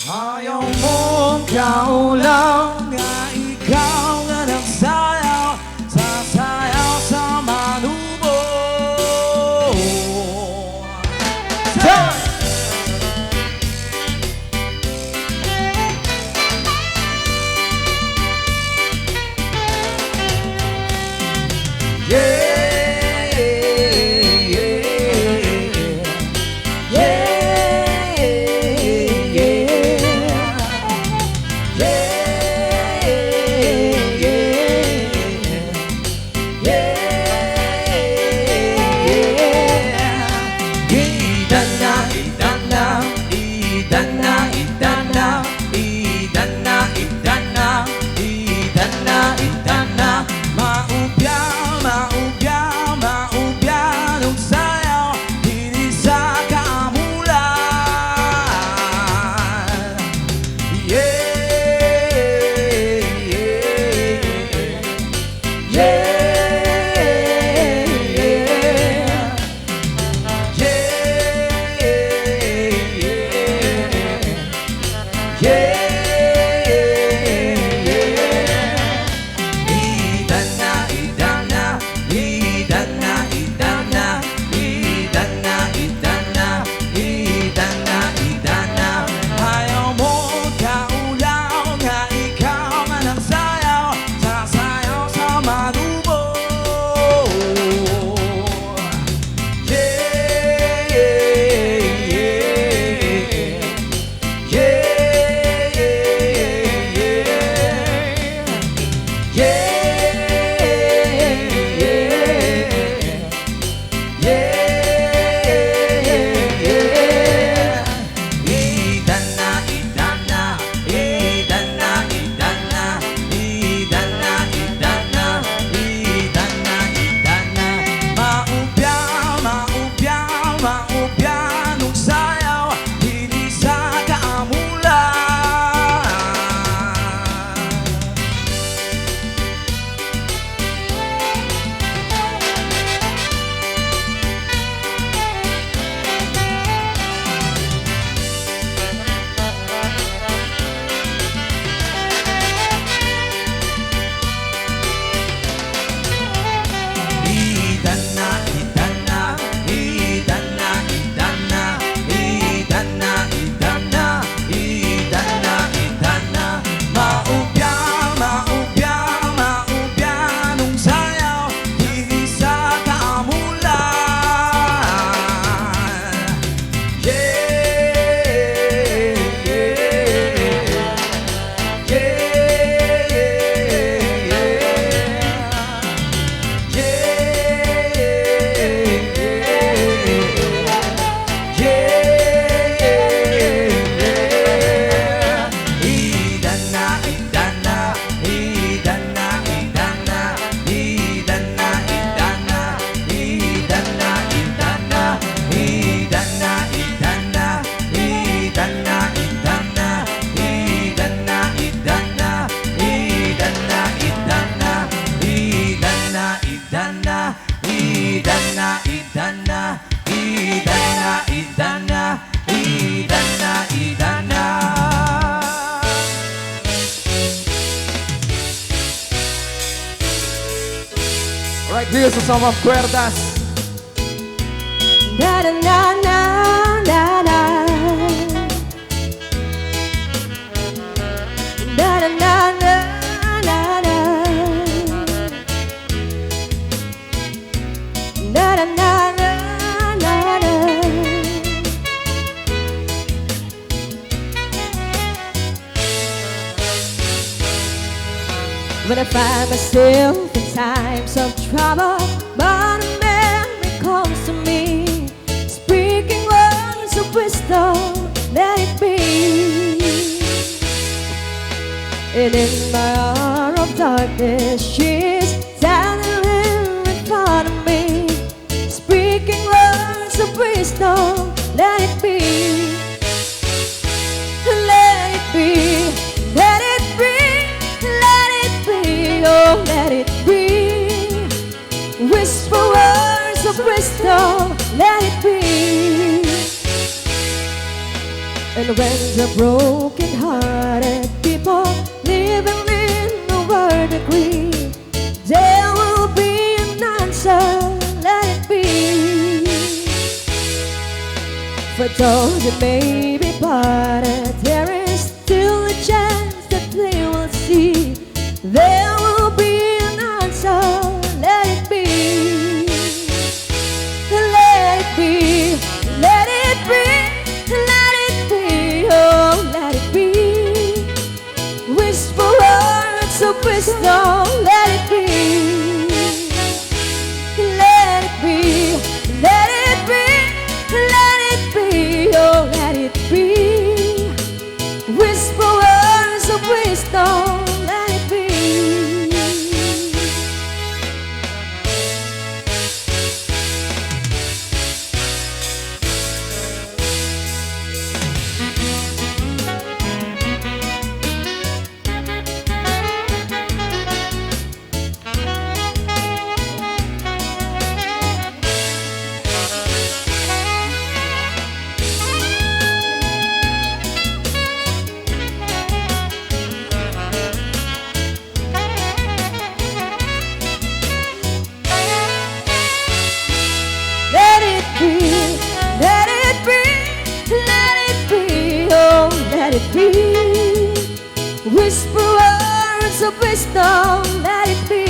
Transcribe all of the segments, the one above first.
Ayaw mong kaulang nga ikaw nga nagsayaw, sasayaw sa manubo. Yeah. Here's a song of cuerdas. Da da na na da da. Da da na na da da. Da da na na da da. When I find myself in times of trouble, but a memory comes to me, speaking words of wisdom, let it be. And in my hour of darkness, she's standing here in front of me, speaking words of wisdom, let it be. Let it be, let it be, let it be, oh let it be. Whisper words of wisdom, let it be. And when the broken-hearted people living in the world agree, there will be an answer, let it be. For though they may be parted, there is still a chance that they will see. There will be an answer, let it be. Let it be, let it be, let it be, oh let it be. Whisper words of wisdom, let it be. Let it be, let it be, let it be, oh let it be. Whisper words of wisdom, let it be. Let it be, let it be, let it be, oh let it be. Whisper words of wisdom, let it be.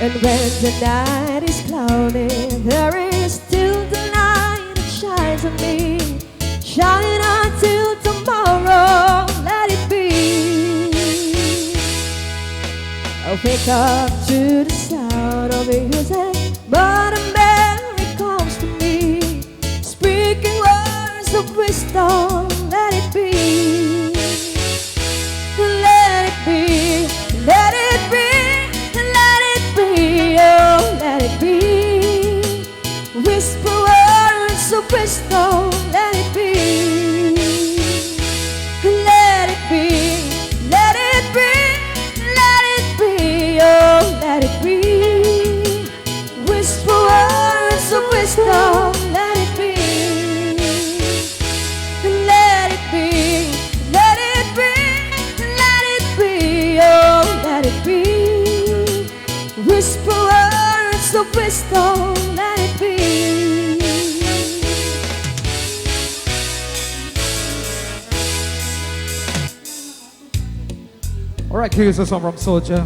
And when the night is cloudy, there is still the light that shines on me. Shine until tomorrow, let it be. I'll wake up to the sound of music, but a memory comes to me, speaking words of wisdom, let it be. Let it be, let it be, let it be, oh let it be. Whisper words of wisdom, let it be. Let it be, let it be, let it be, oh let it be. Whisper words of wisdom, let it be. Let it be, let it be, let it be, oh let it be. Whisper words of wisdom, let it be. Alright, here's a song from Soldier.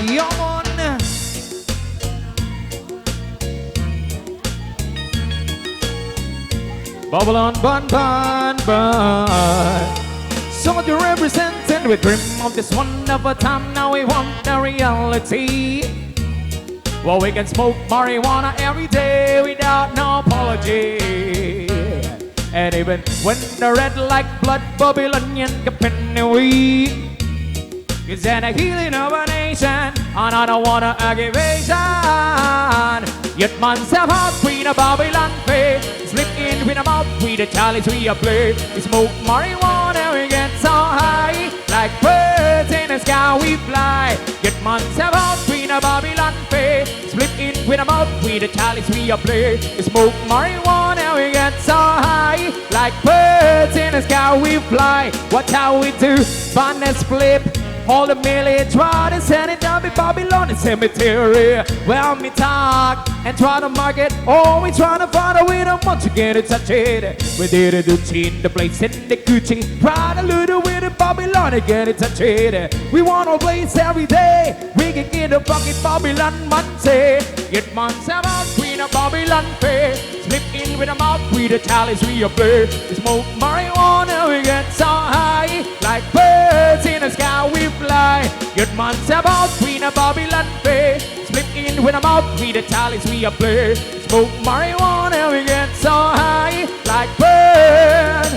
Yo, man. Bubble on, bun, bun, bun. So what you representing? We dream of this wonderful time. Now we want the reality. Well, we can smoke marijuana every day without no apology. And even when the red like blood Babylonian we is that a healing of a nation, and I don't want aggravation. Yet man's have heart queen of Babylon pay. Slip in with a mouth with the chalice we a play. We smoke marijuana, we get so high. Like birds in the sky we fly. Yet man's have heart queen of Babylon pay. Slip in with a mouth with the chalice we a play. We smoke marijuana, we get so high. Like birds in the sky we fly. Watch how we do, BANDA flip. All the millage try to send it down to Babylon cemetery. Well, me talk and try to market. Oh, we try to find a way to once again it's a trade. We did a duty in the place in the Gucci. Try to lure with the Babylon again it's a trade. We want to blaze every day. We can get a pocket Babylon Monday. Get months about queen of Babylon pay. Slip in with a mouth with a chalice we a play. We smoke marijuana, we get so high. Like birds in the sky we fly. Good months about queen of Babylon pay. Slip in with a mouth with a chalice we a play. Smoke marijuana, we get so high. Like birds.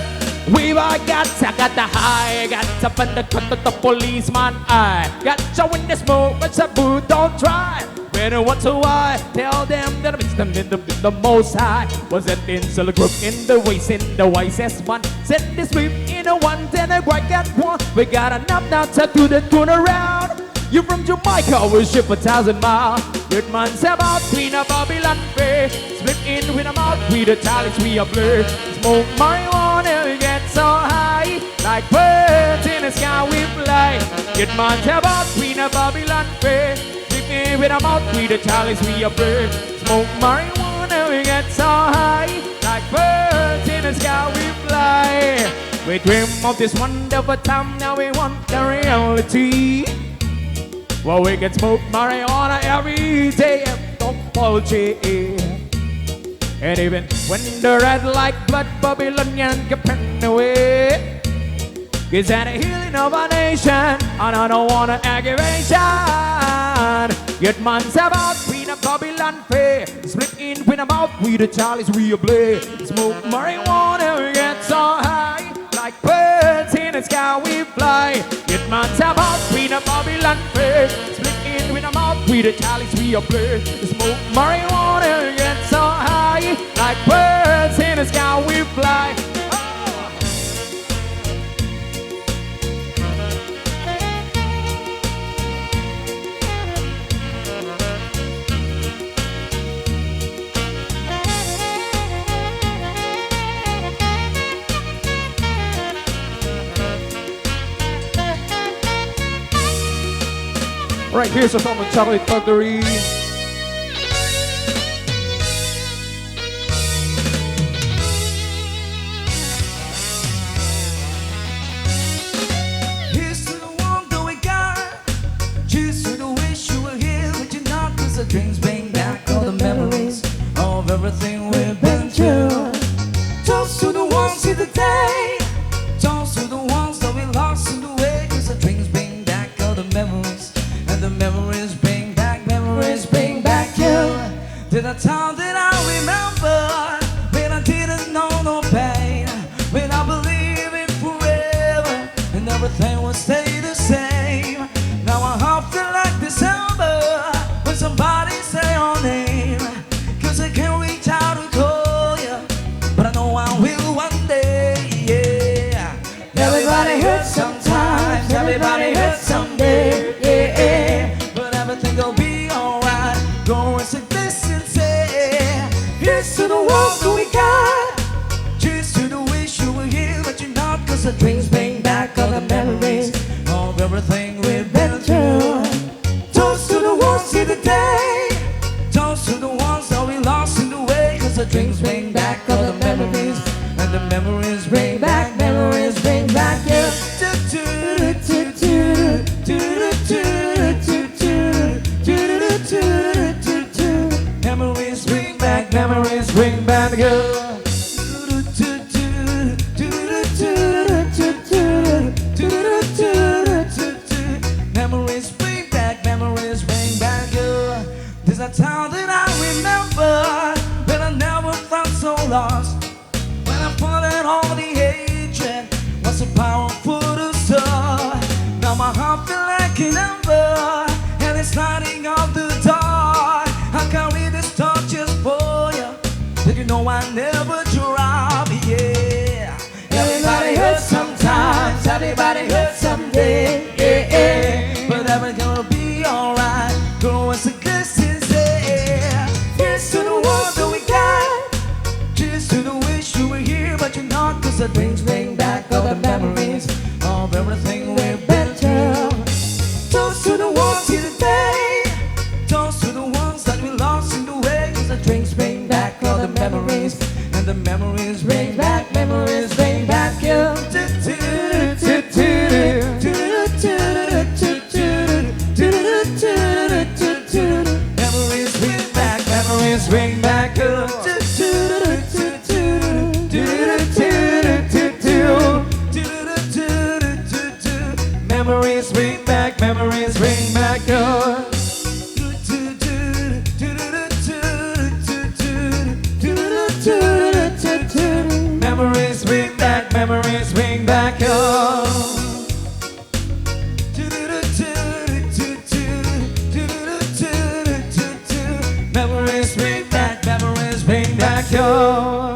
We've all got I got the high, got up in the cut of the policeman eye. Got you in the smoke, but taboo, don't try. When I want to why, tell them that I mix them in the most high. Was it in the group in the waist, in the wisest one. Set this sleep in a one, then I quite got one. We got enough now to do the turnaround. You from Jamaica, we ship 1,000 miles. Good man say about Queen of Babylon Bay. Split in with a mouth, with the chalice we are blur. Smoke marijuana, we get so high. Like birds in the sky we fly. Good man say about Queen of Babylon Bay. Split in with a mouth, with the chalice we are blur. Smoke marijuana, we get so high. Like birds in the sky we fly. We dream of this wonderful time, now we want the reality. Well, we can smoke marijuana every day, don't bullshit. And even when the red like blood, Babylonian get penned away. Cause that a healing of our nation, and I don't want an aggravation. Yet man's about Queen of Babylon pay. Split in with a mouth, with the chalice we play. Smoke marijuana, we get so high. Like birds in the sky we fly. Yet man's about Queen of Babylon pay. Split in with a mouth, with the chalice we play. Smoke marijuana, we get so high. Like birds in the sky we fly. Right, here's a song from Chocolate Factory. Here's to the one that we got. Cheers to the wish you were here, but you're not. Cause the dreams bring back all the memories of everything we've been through. Toast to the ones in the day. Toast to the ones that we lost in the way. Cause the dreams bring back all the memories. And the memories bring back you. To the time that I remember, when I didn't know no pain, when I believed in forever, and everything would stay the same. Now I often like December, when somebody say your name. Cause I can't reach out and call you, but I know I will one day, yeah. Everybody hurts sometimes, everybody hurts someday, yeah. But everything will be alright. Go and say this and say, here's to the ones that we got. Cheers to the wish you were here, but you're not. Cause the dreams bring back all the memories of everything we've been through. Toast to the ones in the day. Toast to the ones that we lost in the way. Cause the dreams bring back all the memories. And the memories bring back you. Memories bring back you. Memories bring back you. There's a town that I remember, but I never felt so lost. When I fought at all the hatred, was so powerful to start. Now my heart feel like an ember, and it's lighting up the dark. I carry this torch just for you, that you know I never drop, yeah. Everybody hurts sometimes, everybody hurts someday, yeah. But everything will be alright. Go and say this and say, here's to the ones that we got. Cheers to the wish you were here, but you're not. Cause the dreams bring back all the memories of everything we've been through. Toast to the ones here today. Toast to the ones that we lost in the way. Cause the drinks bring back all the memories. And the memories bring back you. Memories bring back you. Memories bring back you. Memories bring back you. Memories bring back you. Memories bring back you.